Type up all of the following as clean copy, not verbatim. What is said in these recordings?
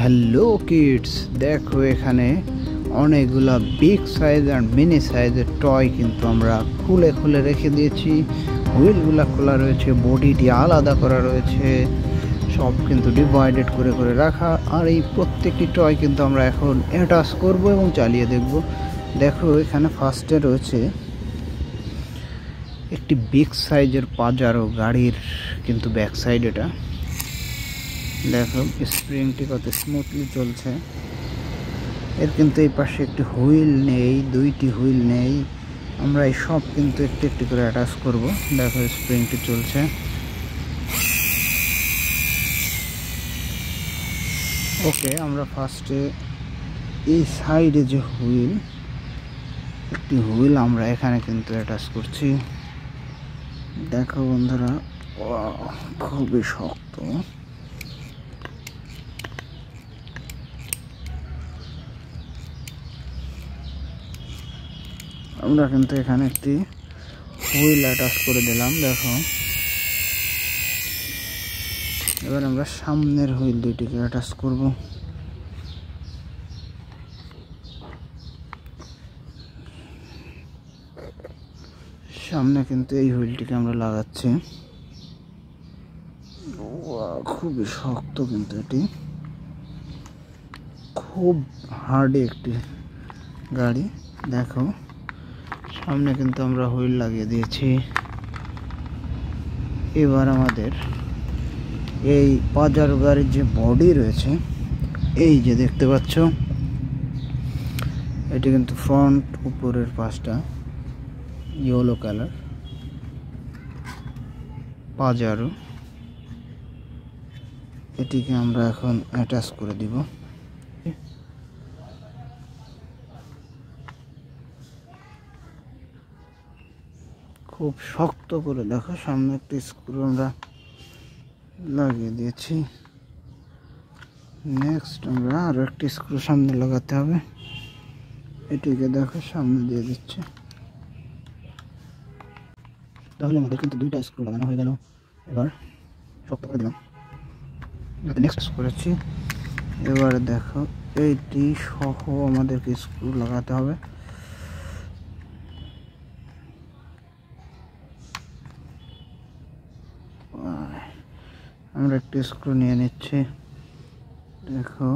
Hello kids, দেখো এখানে অনেকগুলা বিগ সাইজ আর মিনি সাইজের টয় কিন্তু আমরা খুলে খুলে রেখে দিয়েছি। হুইলগুলা খোলা রয়েছে, বডিটি আলাদা করা রয়েছে, সব কিন্তু ডিভাইডেড করে করে রাখা। আর এই প্রত্যেকটি টয় কিন্তু আমরা এখন অ্যাটাচ করব এবং চালিয়ে দেখব। দেখো এখানে ফার্স্টে রয়েছে একটি বিগ সাইজের পাজারো গাড়ির কিন্তু ব্যাক সাইড। এটা দেখো স্প্রিংটি কত স্মুথলি চলছে। এর কিন্তু এই পাশে একটি হুইল নেই, দুইটি হুইল নেই। আমরা এই সব কিন্তু একটু একটু করে অ্যাটাচ করব। দেখো স্প্রিংটি চলছে। ওকে, আমরা ফার্স্টে এই সাইডে যে হুইল, একটি হুইল আমরা এখানে কিন্তু অ্যাটাচ করছি। দেখো বন্ধুরা, খুবই শক্ত। আমরা কিন্তু এখানে একটি হুইল অ্যাটাচ করে দিলাম। দেখো এবার আমরা সামনের হুইল দুইটিকে অ্যাটাচ করব। সামনে কিন্তু এই হুইলটিকে আমরা লাগাচ্ছি। খুবই শক্ত, কিন্তু এটি খুব হার্ড একটি গাড়ি। দেখো সামনে কিন্তু আমরা হুইল লাগিয়ে দিয়েছি। এবার আমাদের এই পাজারো গাড়ির যে বডি রয়েছে, এই যে দেখতে পাচ্ছ, এটি কিন্তু ফ্রন্ট উপরের পাশটা ইয়েলো কালার পাজারো। এটিকে আমরা এখন অ্যাটাচ করে দিব। খুব শক্ত করে। দেখো সামনে একটি স্ক্রু আমরা লাগিয়ে দিয়েছি। নেক্সট আমরা আরো একটি স্ক্রু সামনে লাগাতে হবে। এটিকে দেখো সামনে দিয়ে দিচ্ছে। তাহলে আমাদের কিন্তু দুইটা স্ক্রু লাগানো হয়ে গেল। এবার শক্ত করে দিলাম, নেক্সট করেছি। এবার দেখো এইটি সহ আমাদেরকে স্ক্রু লাগাতে হবে। আমরা একটি স্ক্রু নিয়ে নিচ্ছি। দেখো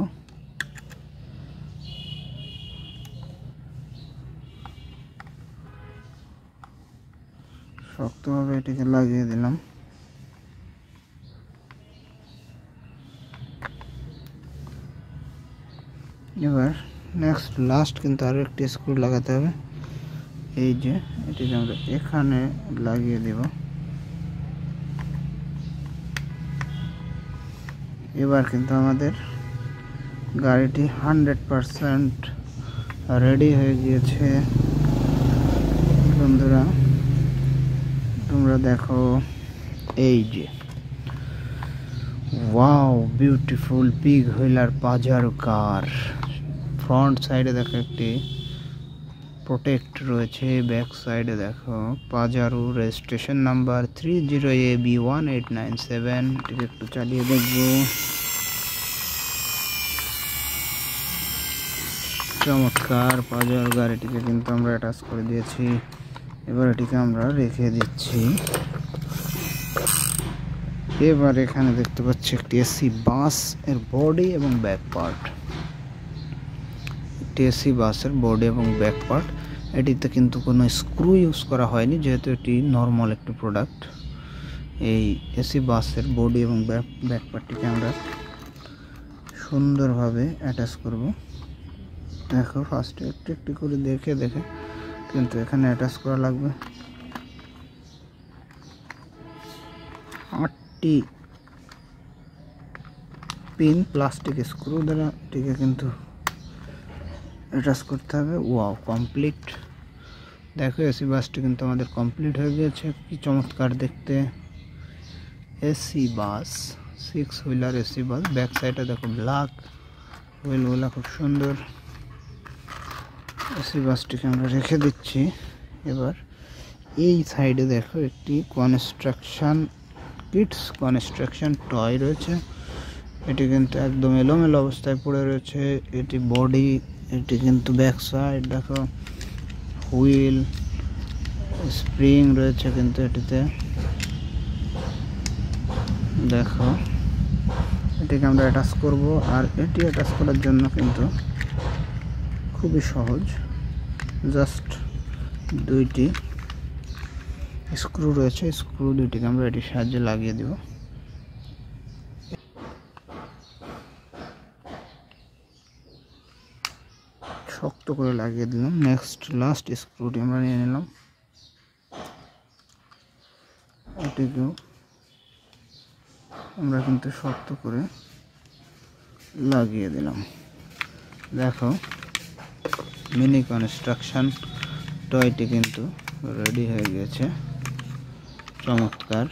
শক্তভাবে এটিকে লাগিয়ে দিলাম। এবার নেক্সট লাস্ট কিন্তু আরো একটি স্ক্রু লাগাতে হবে। এই যে এটিকে আমরা এখানে লাগিয়ে দেব। এবার কিন্তু আমাদের গাড়িটি 100% রেডি হয়ে গিয়েছে। বন্ধুরা তোমরা দেখো, এই যে wow, beautiful big wheeler Pajero car. Front সাইডে দেখো একটি প্রোটেক্ট রয়েছে, ব্যাক সাইডে দেখো পাজারো রেজিস্ট্রেশন নাম্বার 30AB1897। এটিকে একটু চালিয়ে দেখবো। চমৎকার পাজারো গাড়িটিকে কিন্তু আমরা অ্যাটাচ করে দিয়েছি। এবার এটিকে আমরা রেখে দিচ্ছি। এবার এখানে দেখতে পাচ্ছি একটি এসি বাস এর বডি এবং ব্যাক পার্ট। একটি এসি বাসের বডি এবং ব্যাক পার্ট। এটিতে কিন্তু কোনো স্ক্রু ইউজ করা হয়নি, যেহেতু এটি নর্মাল একটি প্রোডাক্ট। এই এসি বাসের বডি এবং ব্যাক পার্টটিকে আমরা সুন্দরভাবে অ্যাটাচ করব। দেখো ফার্স্টে একটু একটু করে দেখে দেখে কিন্তু এখানে অ্যাটাচ করা লাগবে। 8টি পিন প্লাস্টিক স্ক্রু দ্বারা এটিকে কিন্তু অ্যাটাচ করতে হবে। Wow, complete. দেখো এসি বাসটি কিন্তু আমাদের কমপ্লিট হয়ে গিয়েছে। কি চমৎকার দেখতে AC bus, 6 wheeler AC bus. Back সাইডে দেখো ব্ল্যাক হুইলগুলা খুব সুন্দর। এসি বাসটিকে আমরা রেখে দিচ্ছি। এবার এই সাইডে দেখো একটি কনস্ট্রাকশন কিডস কনস্ট্রাকশন টয় রয়েছে। এটি কিন্তু একদম এলোমেলো অবস্থায় পড়ে রয়েছে। এটি বডি, এটি কিন্তু ব্যাক সাইড দেখো, হুইল, স্প্রিং রয়েছে কিন্তু এটিতে দেখো। এটিকে আমরা অ্যাটাচ করব, আর এটি অ্যাটাচ করার জন্য কিন্তু খুবই সহজ, জাস্ট দুইটি স্ক্রু রয়েছে, স্ক্রু দুইটিকে আমরা এটির সাহায্যে লাগিয়ে দেব। শক্ত করে লাগিয়ে দিলাম। নেক্সট লাস্ট স্ক্রুটি আমরা নিয়ে নিলাম, এটিকেও আমরা কিন্তু শক্ত করে লাগিয়ে দিলাম। দেখো মিনি কনস্ট্রাকশন টয়টি কিন্তু রেডি হয়ে গেছে। চমৎকার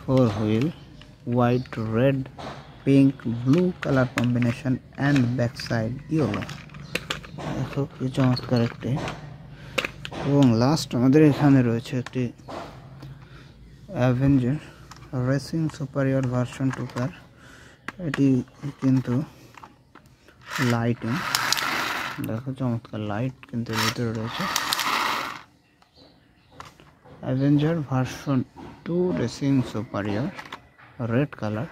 4 wheel, white, red, pink, blue colour combination and back side yellow. দেখো কি চমৎকার একটি। এবং লাস্ট আমাদের এখানে রয়েছে একটি অ্যাভেঞ্জার রেসিং সুপারিয়র ভার্সন 2 কার। এটি কিন্তু লাইটিং, দেখো চমৎকার লাইট কিন্তু এর ভিতরে রয়েছে। Avenger version 2 racing superior, red colour.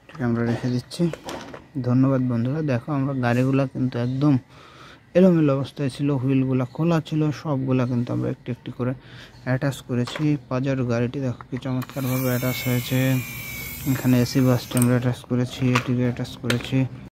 এটাকে আমরা রেখে দিচ্ছি। ধন্যবাদ বন্ধুরা। দেখো আমরা গাড়িগুলা কিন্তু একদম এলোমেলো অবস্থায় ছিল, হুইলগুলা খোলা ছিল, সবগুলা কিন্তু আমরা একটু একটু করে অ্যাটাচ করেছি। পাজারো গাড়িটি দেখো কি চমৎকারভাবে অ্যাটাচ হয়েছে। এখানে এসি বাসটি আমরা অ্যাটাচ করেছি, এটিকে অ্যাটাচ করেছি।